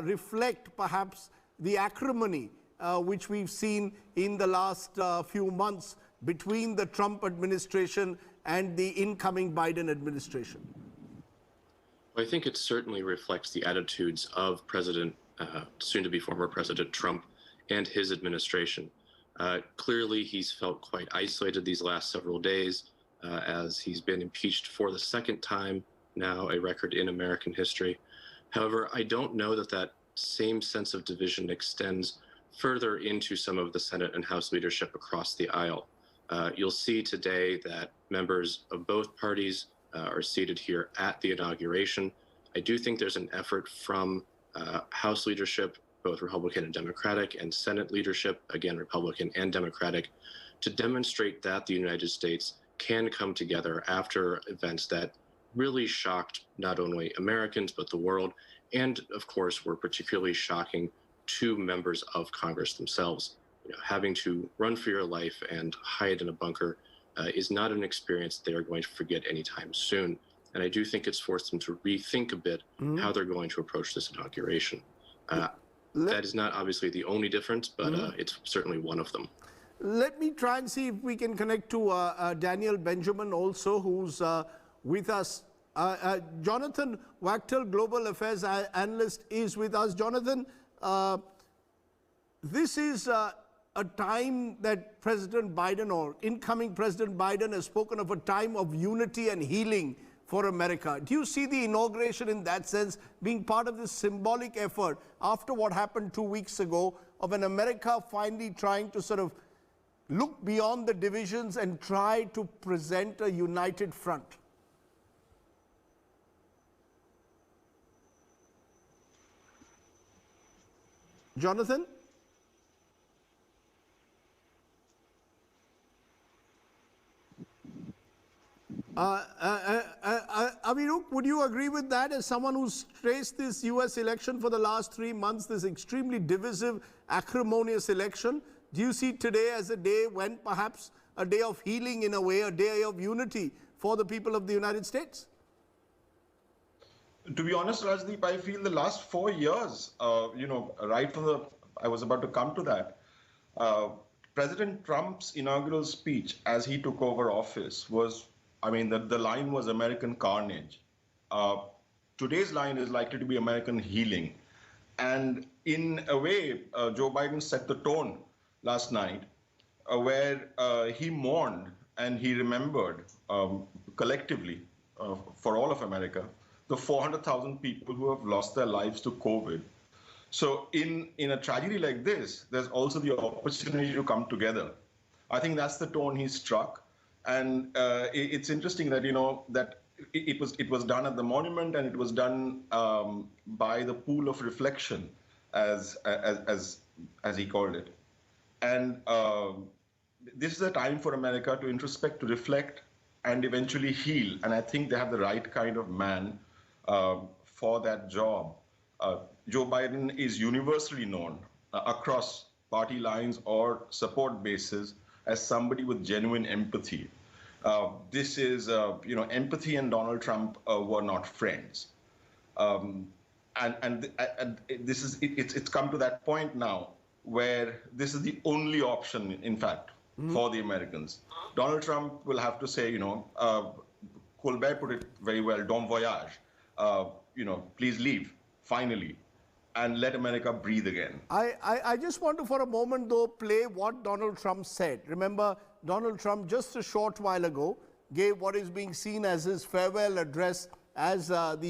reflect perhaps the acrimony which we've seen in the last few months between the Trump administration and the incoming Biden administration? Well, I think it certainly reflects the attitudes of soon-to-be former President Trump and his administration. Clearly, he's felt quite isolated these last several days as he's been impeached for the second time now, a record in American history. However, I don't know that that same sense of division extends further into some of the Senate and House leadership across the aisle. You'll see today that members of both parties are seated here at the inauguration. I do think there's an effort from House leadership, both Republican and Democratic, and Senate leadership, again, Republican and Democratic, to demonstrate that the United States can come together after events that really shocked not only Americans, but the world, and of course, were particularly shocking to members of Congress themselves. Having to run for your life and hide in a bunker is not an experience they are going to forget anytime soon. And I do think it's forced them to rethink a bit how they're going to approach this inauguration. That is not obviously the only difference, but it's certainly one of them. Let me try and see if we can connect to Daniel Benjamin also, who's with us. Jonathan Wachtel, Global Affairs Analyst, is with us. Jonathan, this is a time that President Biden, or incoming President Biden, has spoken of a time of unity and healing for America. Do you see the inauguration in that sense being part of this symbolic effort after what happened 2 weeks ago of an America finally trying to sort of look beyond the divisions and try to present a united front? Jonathan? Amiruk, would you agree with that as someone who's traced this US election for the last 3 months, this extremely divisive, acrimonious election? Do you see today as a day when perhaps a day of healing in a way, a day of unity for the people of the United States? To be honest, Rajdeep, I feel the last 4 years, right from I was about to come to that, President Trump's inaugural speech as he took over office was, the line was American carnage. Today's line is likely to be American healing. And in a way, Joe Biden set the tone last night where he mourned and he remembered collectively for all of America the 400,000 people who have lost their lives to COVID. So in a tragedy like this, there's also the opportunity to come together. I think that's the tone he struck. And it's interesting that, that it was done at the monument, and it was done by the pool of reflection, as he called it. And this is a time for America to introspect, to reflect, and eventually heal. And I think they have the right kind of man for that job. Joe Biden is universally known across party lines or support bases as somebody with genuine empathy. This is, empathy and Donald Trump were not friends. It's come to that point now where this is the only option, in fact, for the Americans. Donald Trump will have to say, Colbert put it very well, don voyage, please leave, finally, and let America breathe again. I just want to, for a moment, though, play what Donald Trump said. Remember, Donald Trump, just a short while ago, gave what is being seen as his farewell address as the